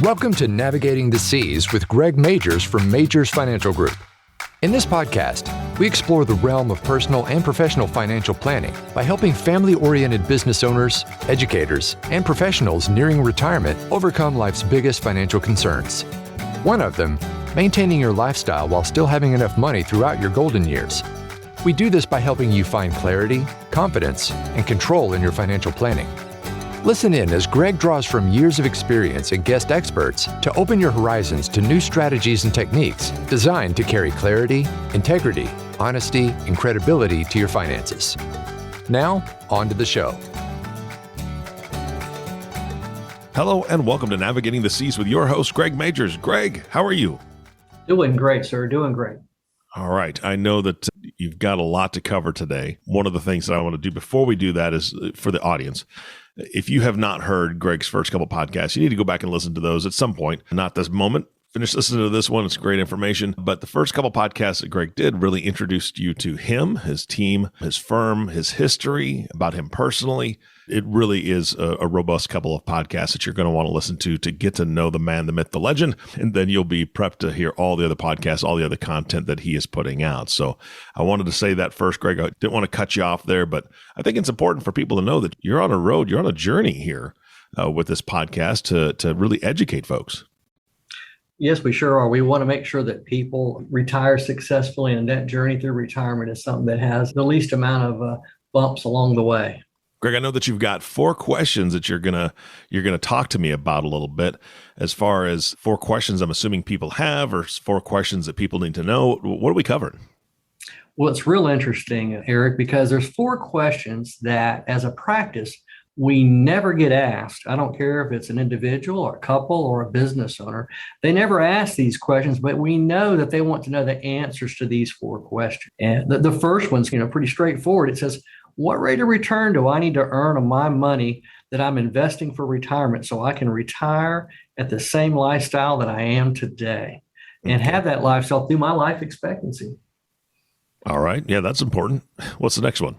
Welcome to Navigating the Seas with Greg Majors from Majors Financial Group. In this podcast, we explore the realm of personal and professional financial planning by helping family-oriented business owners, educators, and professionals nearing retirement overcome life's biggest financial concerns. One of them, maintaining your lifestyle while still having enough money throughout your golden years. We do this by helping you find clarity, confidence, and control in your financial planning. Listen in as Greg draws from years of experience and guest experts to open your horizons to new strategies and techniques designed to carry clarity, integrity, honesty, and credibility to your finances. Now, on to the show. Hello and welcome to Navigating the Seas with your host, Greg Majors. Greg, how are you? Doing great, sir. Doing great. All right. I know that you've got a lot to cover today. One of the things that I want to do before we do that is for the audience. If you have not heard Greg's first couple podcasts, you need to go back and listen to those at some point. Not this moment. Finish listening to this one. It's great information. But the first couple podcasts that Greg did really introduced you to him, his team, his firm, his history, about him personally. It really is a robust couple of podcasts that you're going to want to listen to get to know the man, the myth, the legend. And then you'll be prepped to hear all the other podcasts, all the other content that he is putting out. So I wanted to say that first, Greg. I didn't want to cut you off there, but I think it's important for people to know that you're on a road, you're on a journey here with this podcast to really educate folks. Yes, we sure are. We want to make sure that people retire successfully, and that journey through retirement is something that has the least amount of bumps along the way. Greg, I know that you've got 4 questions that you're gonna talk to me about a little bit. As far as 4 questions, I'm assuming people have, or 4 questions that people need to know. What are we covering? Well, it's real interesting, Eric, because there's 4 questions that, as a practice, we never get asked. I don't care if it's an individual or a couple or a business owner. They never ask these questions, but we know that they want to know the answers to these 4 questions. And the first one's pretty straightforward. It says, what rate of return do I need to earn on my money that I'm investing for retirement so I can retire at the same lifestyle that I am today and have that lifestyle through my life expectancy? All right. Yeah, that's important. What's the next one?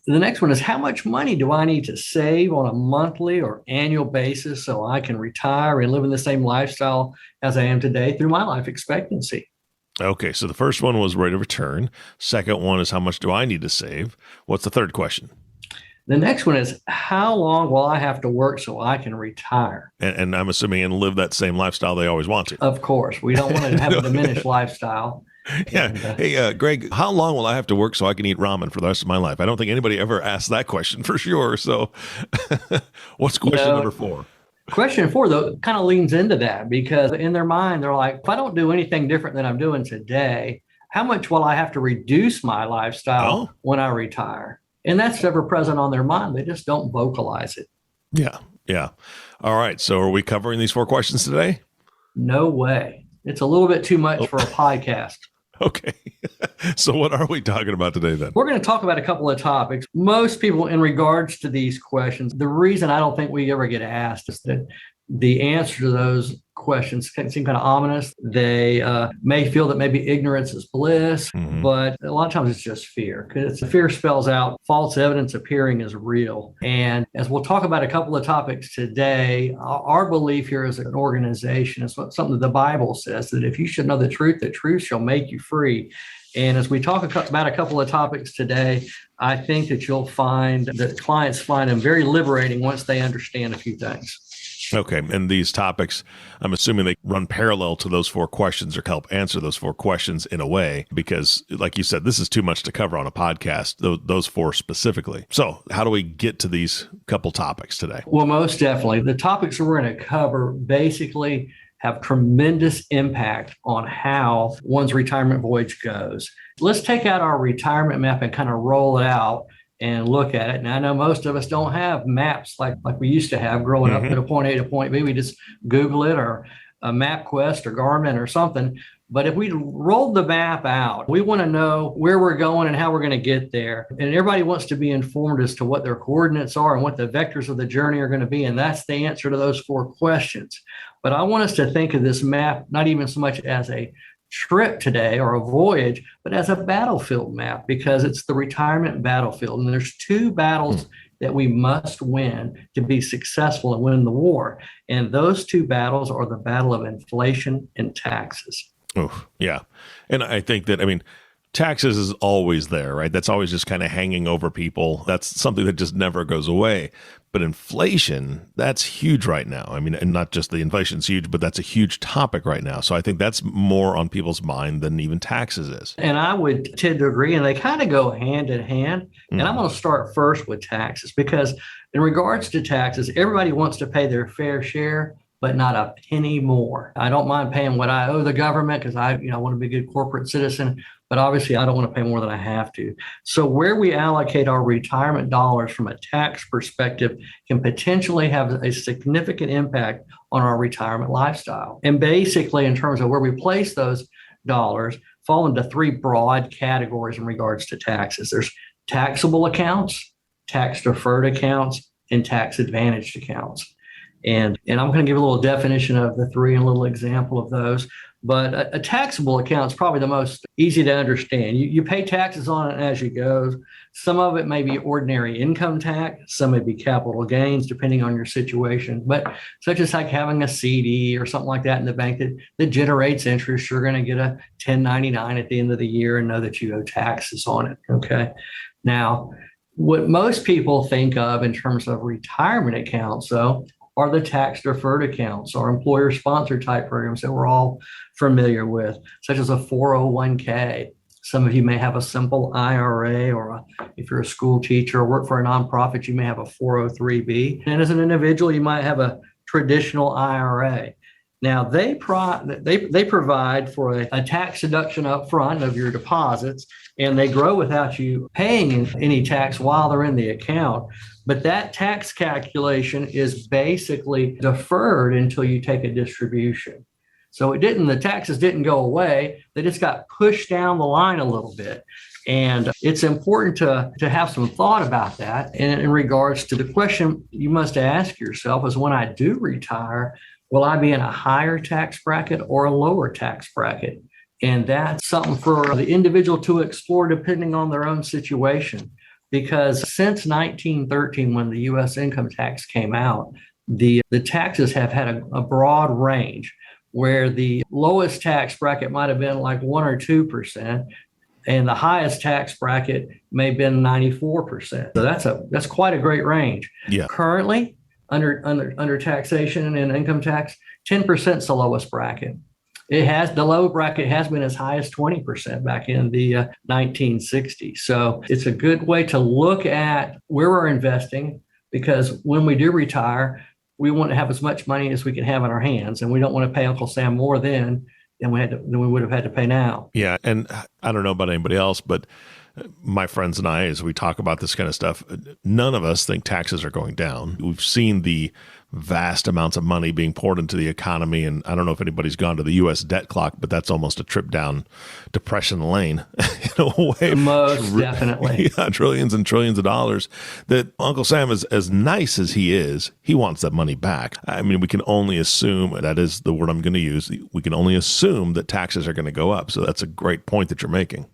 The next one is, how much money do I need to save on a monthly or annual basis so I can retire and live in the same lifestyle as I am today through my life expectancy? Okay, so the first one was rate of return. Second one is, how much do I need to save? What's the third question? The next one is, how long will I have to work so I can retire? And I'm assuming, and live that same lifestyle they always want to. Of course. We don't want to have a diminished lifestyle. Yeah. Hey, Greg, how long will I have to work so I can eat ramen for the rest of my life? I don't think anybody ever asked that question for sure. So what's question number 4? Question 4, though, kind of leans into that, because in their mind, they're like, if I don't do anything different than I'm doing today, how much will I have to reduce my lifestyle when I retire? And that's ever present on their mind. They just don't vocalize it. Yeah. All right. So are we covering these 4 questions today? No way. It's a little bit too much for a podcast. Okay. So what are we talking about today then? We're going to talk about a couple of topics. Most people, in regards to these questions, the reason I don't think we ever get asked is that the answer to those questions can seem kind of ominous. They may feel that maybe ignorance is bliss, but a lot of times it's just fear. Because fear spells out false evidence appearing as real. And as we'll talk about a couple of topics today, our belief here as an organization is something that the Bible says, that if you should know the truth shall make you free. And as we talk about a couple of topics today, I think that you'll find that clients find them very liberating once they understand a few things. Okay. And these topics, I'm assuming they run parallel to those 4 questions or help answer those 4 questions in a way, because like you said, this is too much to cover on a podcast, those 4 specifically. So how do we get to these couple topics today? Well, most definitely. The topics that we're going to cover basically have tremendous impact on how one's retirement voyage goes. Let's take out our retirement map and kind of roll it out and look at it. And I know most of us don't have maps like we used to have growing up at a point A to point B. We just Google it, or a MapQuest or Garmin or something. But if we rolled the map out, we want to know where we're going and how we're going to get there. And everybody wants to be informed as to what their coordinates are and what the vectors of the journey are going to be. And that's the answer to those 4 questions. But I want us to think of this map not even so much as a trip today or a voyage, but as a battlefield map, because it's the retirement battlefield. And there's 2 battles that we must win to be successful and win the war. And those two battles are the battle of inflation and taxes. Oh, yeah. And I think that, taxes is always there, right? That's always just kind of hanging over people. That's something that just never goes away. But inflation, that's huge right now. And not just the inflation's huge, but that's a huge topic right now. So I think that's more on people's mind than even taxes is. And I would tend to agree, and they kind of go hand in hand. And I'm going to start first with taxes, because in regards to taxes, everybody wants to pay their fair share, but not a penny more. I don't mind paying what I owe the government because I want to be a good corporate citizen, but obviously I don't want to pay more than I have to. So where we allocate our retirement dollars from a tax perspective can potentially have a significant impact on our retirement lifestyle. And basically, in terms of where we place those dollars, fall into three broad categories in regards to taxes. There's taxable accounts, tax deferred accounts, and tax advantaged accounts. And I'm going to give a little definition of the three and a little example of those. But a taxable account is probably the most easy to understand. You pay taxes on it as you go. Some of it may be ordinary income tax. Some may be capital gains, depending on your situation. But such as like having a CD or something like that in the bank that generates interest, you're going to get a 1099 at the end of the year and know that you owe taxes on it. Okay. Now, what most people think of in terms of retirement accounts, though, are the tax deferred accounts or employer sponsored type programs that we're all familiar with, such as a 401k. Some of you may have a simple IRA, or if you're a school teacher or work for a nonprofit, you may have a 403b. And as an individual, you might have a traditional IRA. Now, they provide for a tax deduction up front of your deposits, and they grow without you paying any tax while they're in the account. But that tax calculation is basically deferred until you take a distribution. So the taxes didn't go away. They just got pushed down the line a little bit. And it's important to have some thought about that. And in regards to the question you must ask yourself is, when I do retire, will I be in a higher tax bracket or a lower tax bracket? And that's something for the individual to explore depending on their own situation. Because since 1913, when the U.S. income tax came out, the taxes have had a broad range, where the lowest tax bracket might have been like 1 or 2%, and the highest tax bracket may have been 94%. So that's quite a great range. Yeah. Currently, under taxation and income tax, 10% is the lowest bracket. The low bracket has been as high as 20% back in the 1960s. So it's a good way to look at where we're investing, because when we do retire, we want to have as much money as we can have in our hands, and we don't want to pay Uncle Sam more than we would have had to pay now. Yeah, and I don't know about anybody else, but my friends and I, as we talk about this kind of stuff, none of us think taxes are going down. We've seen the vast amounts of money being poured into the economy. And I don't know if anybody's gone to the U.S. debt clock, but that's almost a trip down Depression Lane in a way. Most definitely. Yeah, trillions and trillions of dollars that Uncle Sam is, as nice as he wants that money back. We can only assume, that is the word I'm going to use, we can only assume that taxes are going to go up. So that's a great point that you're making.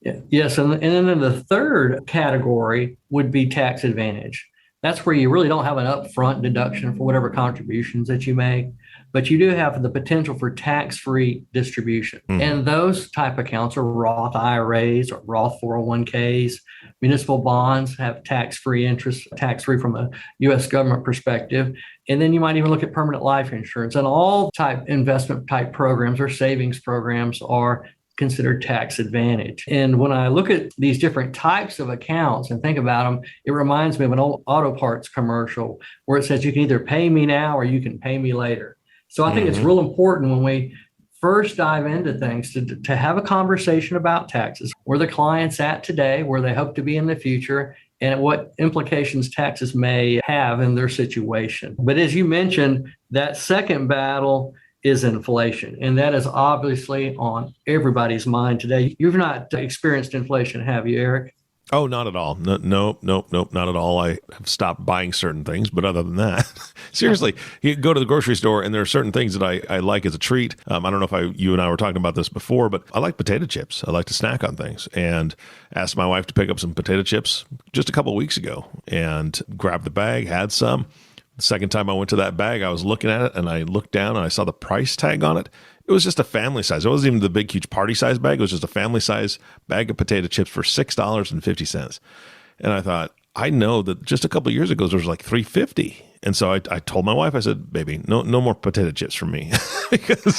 Yeah. Yes. And then the third category would be tax advantage. That's where you really don't have an upfront deduction for whatever contributions that you make, but you do have the potential for tax-free distribution. Mm-hmm. And those type accounts are Roth IRAs or Roth 401ks. Municipal bonds have tax-free interest, tax-free from a U.S. government perspective. And then you might even look at permanent life insurance, and all type investment type programs or savings programs are considered tax advantage. And when I look at these different types of accounts and think about them, it reminds me of an old auto parts commercial where it says you can either pay me now or you can pay me later. So I think it's real important when we first dive into things to have a conversation about taxes, where the client's at today, where they hope to be in the future, and what implications taxes may have in their situation. But as you mentioned, that second battle is inflation. And that is obviously on everybody's mind today. You've not experienced inflation, have you, Eric? Oh, not at all. No, nope, not at all. I have stopped buying certain things, but other than that, seriously, you go to the grocery store and there are certain things that I like as a treat. I don't know if you and I were talking about this before, but I like potato chips. I like to snack on things, and asked my wife to pick up some potato chips just a couple of weeks ago, and grabbed the bag, had some. The second time I went to that bag, I was looking at it and I looked down and I saw the price tag on it. It was just a family size. It wasn't even the big, huge party size bag. It was just a family size bag of potato chips for $6.50. And I thought, I know that just a couple of years ago, there was like $3.50. And so I told my wife, I said, baby, no more potato chips for me. Because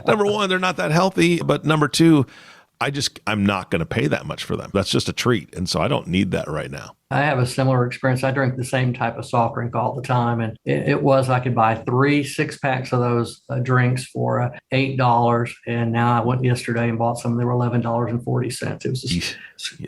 number one, they're not that healthy. But number two, I'm not going to pay that much for them. That's just a treat. And so I don't need that right now. I have a similar experience. I drink the same type of soft drink all the time. And it was, I could buy 3 6-packs of those drinks for $8. And now I went yesterday and bought some. They were $11.40. It was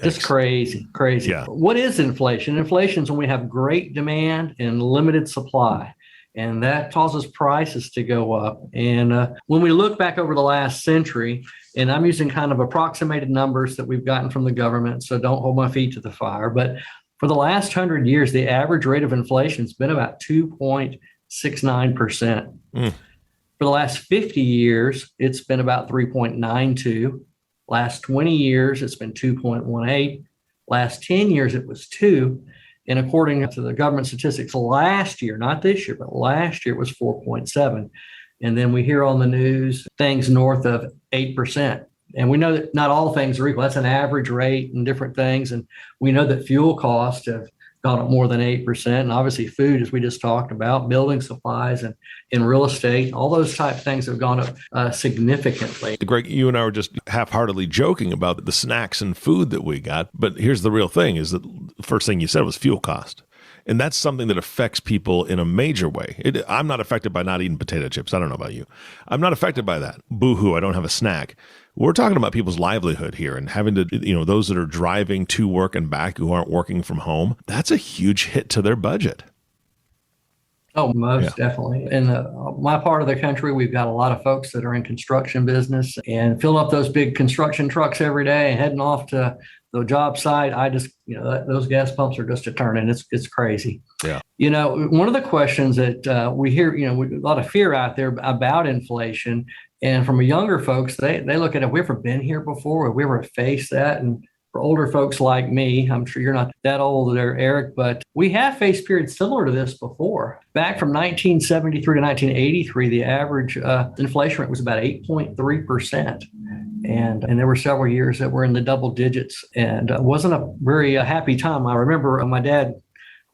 just crazy. Yeah. What is inflation? Inflation is when we have great demand and limited supply. And that causes prices to go up. And when we look back over the last century, and I'm using kind of approximated numbers that we've gotten from the government, so don't hold my feet to the fire. But for the last 100 years, the average rate of inflation has been about 2.69%. For the last 50 years, it's been about 3.92. Last 20 years, it's been 2.18. Last 10 years, it was 2. And according to the government statistics last year, not this year, but last year, it was 4.7. And then we hear on the news things north of 8%. And we know that not all things are equal. That's an average rate and different things. And we know that fuel costs have gone up more than 8%. And obviously food, as we just talked about, building supplies and in real estate, all those type of things have gone up significantly. Greg, you and I were just half-heartedly joking about the snacks and food that we got. But here's the real thing, is that the first thing you said was fuel cost. And that's something that affects people in a major way. I'm not affected by not eating potato chips. I don't know about you. I'm not affected by that. Boo-hoo, I don't have a snack. We're talking about people's livelihood here and having to, those that are driving to work and back who aren't working from home. That's a huge hit to their budget. Oh, most definitely. In my part of the country, we've got a lot of folks that are in construction business and filling up those big construction trucks every day and heading off to the job site. I just, those gas pumps are just a turning. It's crazy. Yeah. One of the questions that we hear, a lot of fear out there about inflation. And from younger folks, they look at, have we ever been here before? Have we ever faced that? And for older folks like me, I'm sure you're not that old there, Eric, but we have faced periods similar to this before. Back from 1973 to 1983, the average inflation rate was about 8.3%. And there were several years that were in the double digits, and it wasn't a very happy time. I remember my dad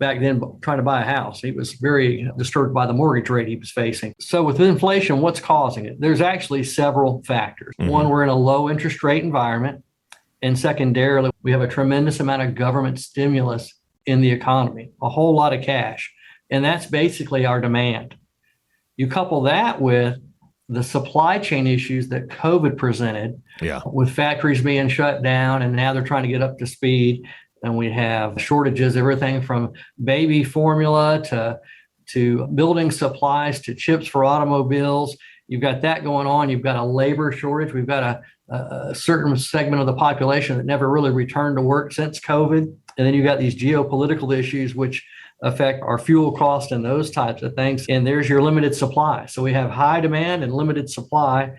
back then trying to buy a house. He was very disturbed by the mortgage rate he was facing. So with inflation, what's causing it? There's actually several factors. Mm-hmm. One, we're in a low interest rate environment. And secondarily, we have a tremendous amount of government stimulus in the economy, a whole lot of cash. And that's basically our demand. You couple that with the supply chain issues that COVID presented, with factories being shut down, and now they're trying to get up to speed. And we have shortages, everything from baby formula to building supplies to chips for automobiles. You've got that going on. You've got a labor shortage. We've got a certain segment of the population that never really returned to work since COVID. And then you've got these geopolitical issues, which affect our fuel cost and those types of things. And there's your limited supply. So we have high demand and limited supply.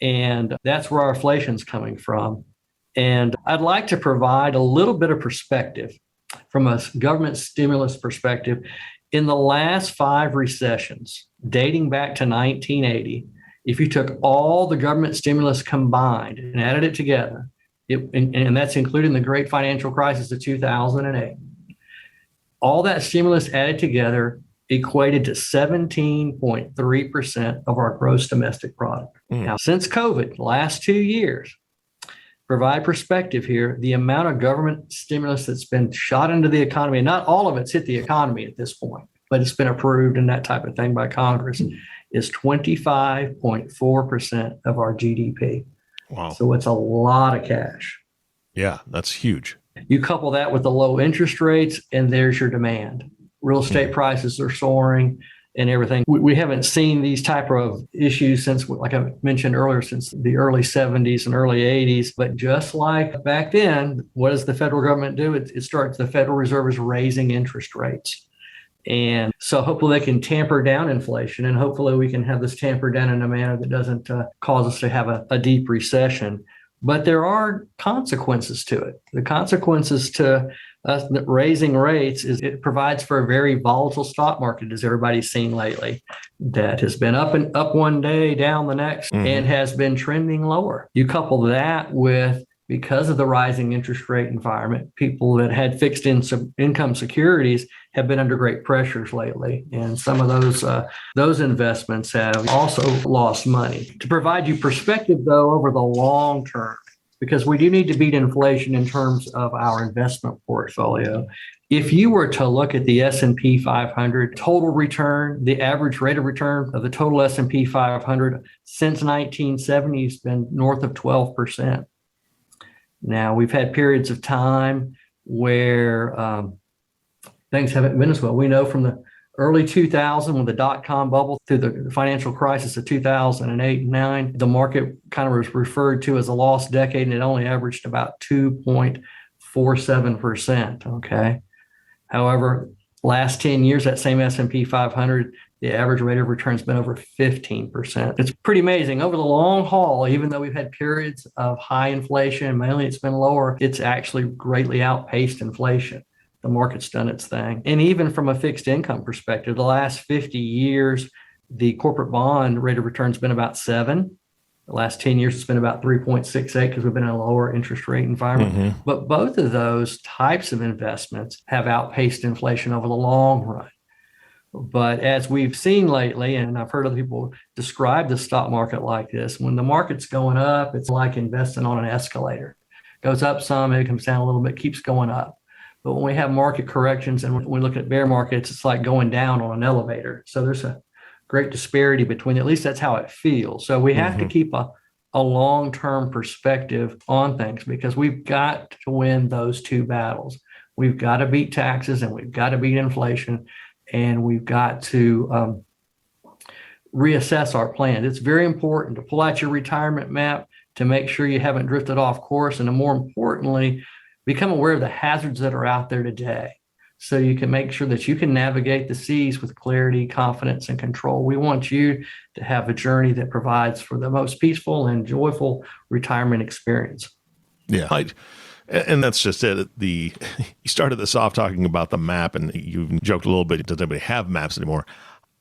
And that's where our inflation's coming from. And I'd like to provide a little bit of perspective from a government stimulus perspective. In the last 5 recessions, dating back to 1980, if you took all the government stimulus combined and added it together, and that's including the great financial crisis of 2008, all that stimulus added together equated to 17.3% of our gross domestic product. Now, since COVID, last 2 years, provide perspective here, the amount of government stimulus that's been shot into the economy, and not all of it's hit the economy at this point, but it's been approved and that type of thing by Congress, is 25.4% of our GDP. Wow. So it's a lot of cash. Yeah, that's huge. You couple that with the low interest rates, and there's your demand. Real estate prices are soaring. and everything. We haven't seen these type of issues since, like I mentioned earlier, since the early 70s and early 80s. But just like back then, what does the federal government do? It starts, the Federal Reserve is raising interest rates. And so hopefully they can tamper down inflation, and hopefully we can have this tampered down in a manner that doesn't cause us to have a deep recession. But there are consequences to it. The consequences to us raising rates is it provides for a very volatile stock market, as everybody's seen lately, that has been up one day, down the next, and has been trending lower. You couple that with, because of the rising interest rate environment, people that had fixed income securities have been under great pressures lately. And some of those investments have also lost money. To provide you perspective, though, over the long term, because we do need to beat inflation in terms of our investment portfolio. If you were to look at the S&P 500 total return, the average rate of return of the total S&P 500 since 1970 has been north of 12%. Now, we've had periods of time where things haven't been as well. We know from the early 2000s, when the dot-com bubble through the financial crisis of 2008 and 9, the market kind of was referred to as a lost decade, and it only averaged about 2.47%, okay? However, last 10 years, that same S&P 500, the average rate of return has been over 15%. It's pretty amazing. Over the long haul, even though we've had periods of high inflation, mainly it's been lower, it's actually greatly outpaced inflation. The market's done its thing. And even from a fixed income perspective, the last 50 years, the corporate bond rate of return has been about 7. The last 10 years, it's been about 3.68 because we've been in a lower interest rate environment. But both of those types of investments have outpaced inflation over the long run. But as we've seen lately, and I've heard other people describe the stock market like this, when the market's going up, it's like investing on an escalator. Goes up some, it comes down a little bit, keeps going up. But when we have market corrections and when we look at bear markets, it's like going down on an elevator. So there's a great disparity between, at least that's how it feels. So we have to keep a long-term perspective on things, because we've got to win those two battles. We've got to beat taxes and we've got to beat inflation, and we've got to reassess our plan. It's very important to pull out your retirement map to make sure you haven't drifted off course, and more importantly, become aware of the hazards that are out there today, so you can make sure that you can navigate the seas with clarity, confidence, and control. We want you to have a journey that provides for the most peaceful and joyful retirement experience. Yeah. And that's just it. You started this off talking about the map, and you joked a little bit, does anybody have maps anymore?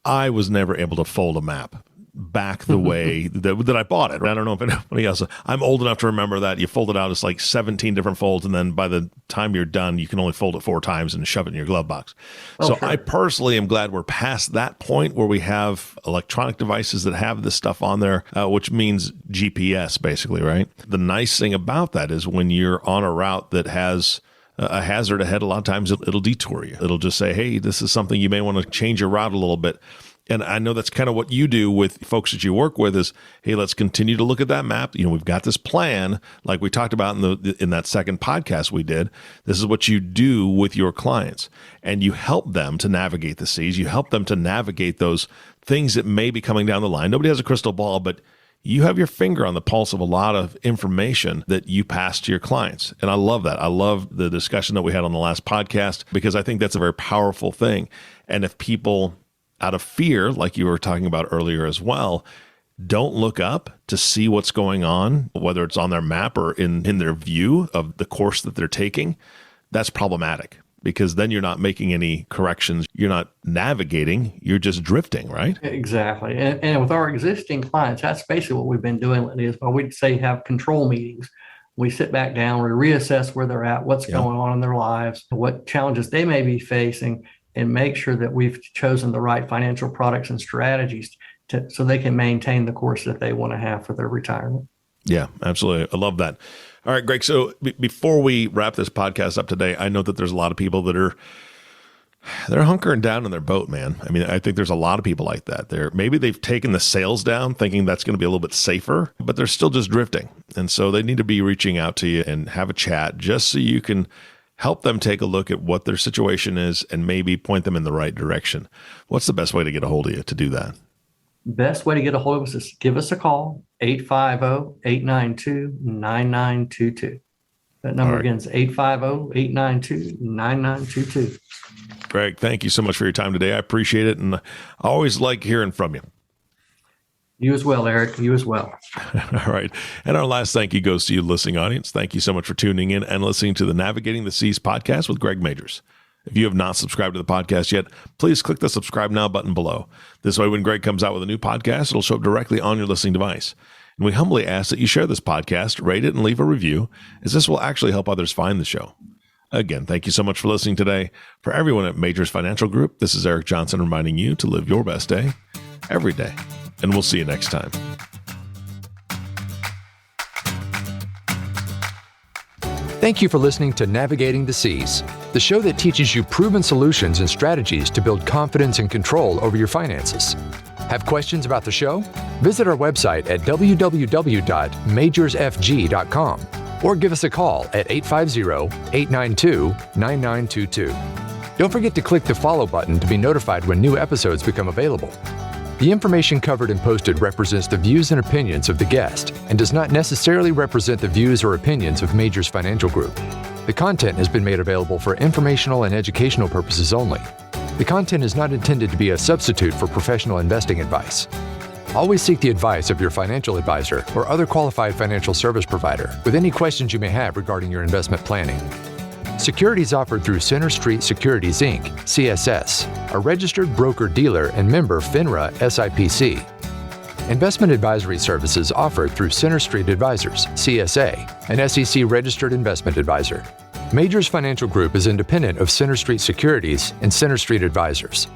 I was never able to fold a map back the way that I bought it. I don't know if anybody else, I'm old enough to remember that you fold it out, it's like 17 different folds, and then by the time you're done, you can only fold it 4 times and shove it in your glove box. So sure. I personally am glad we're past that point where we have electronic devices that have this stuff on there, which means GPS basically, right? The nice thing about that is when you're on a route that has a hazard ahead, a lot of times it'll detour you. It'll just say, hey, this is something you may want to change your route a little bit. And I know that's kind of what you do with folks that you work with is, hey, let's continue to look at that map. You know, we've got this plan, like we talked about in that second podcast we did. This is what you do with your clients, and you help them to navigate the seas. You help them to navigate those things that may be coming down the line. Nobody has a crystal ball, but you have your finger on the pulse of a lot of information that you pass to your clients. And I love that. I love the discussion that we had on the last podcast, because I think that's a very powerful thing. And if people, out of fear, like you were talking about earlier as well, don't look up to see what's going on, whether it's on their map or in their view of the course that they're taking, that's problematic, because then you're not making any corrections. You're not navigating, you're just drifting, right? Exactly. And with our existing clients, that's basically what we've been doing lately, is what we'd say have control meetings. We sit back down, we reassess where they're at, what's going on in their lives, what challenges they may be facing, and make sure that we've chosen the right financial products and strategies so they can maintain the course that they want to have for their retirement. Yeah, absolutely. I love that. All right, Greg. So before we wrap this podcast up today, I know that there's a lot of people that they're hunkering down in their boat, man. I mean, I think there's a lot of people like that. Maybe they've taken the sails down thinking that's going to be a little bit safer, but they're still just drifting. And so they need to be reaching out to you and have a chat just so you can help them take a look at what their situation is and maybe point them in the right direction. What's the best way to get a hold of you to do that? Best way to get a hold of us is give us a call, 850-892-9922. That number again is 850-892-9922. Greg, thank you so much for your time today. I appreciate it, and I always like hearing from you. You as well, Eric. You as well. All right. And our last thank you goes to you, listening audience. Thank you so much for tuning in and listening to the Navigating the Seas podcast with Greg Majors. If you have not subscribed to the podcast yet, please click the subscribe now button below. This way, when Greg comes out with a new podcast, it'll show up directly on your listening device. And we humbly ask that you share this podcast, rate it, and leave a review, as this will actually help others find the show. Again, thank you so much for listening today. For everyone at Majors Financial Group, this is Eric Johnson reminding you to live your best day every day. And we'll see you next time. Thank you for listening to Navigating the Seas, the show that teaches you proven solutions and strategies to build confidence and control over your finances. Have questions about the show? Visit our website at www.majorsfg.com or give us a call at 850-892-9922. Don't forget to click the follow button to be notified when new episodes become available. The information covered and posted represents the views and opinions of the guest and does not necessarily represent the views or opinions of Majors Financial Group. The content has been made available for informational and educational purposes only. The content is not intended to be a substitute for professional investing advice. Always seek the advice of your financial advisor or other qualified financial service provider with any questions you may have regarding your investment planning. Securities offered through Center Street Securities, Inc., CSS, a registered broker-dealer and member FINRA SIPC. Investment advisory services offered through Center Street Advisors, CSA, an SEC-registered investment advisor. Majors Financial Group is independent of Center Street Securities and Center Street Advisors.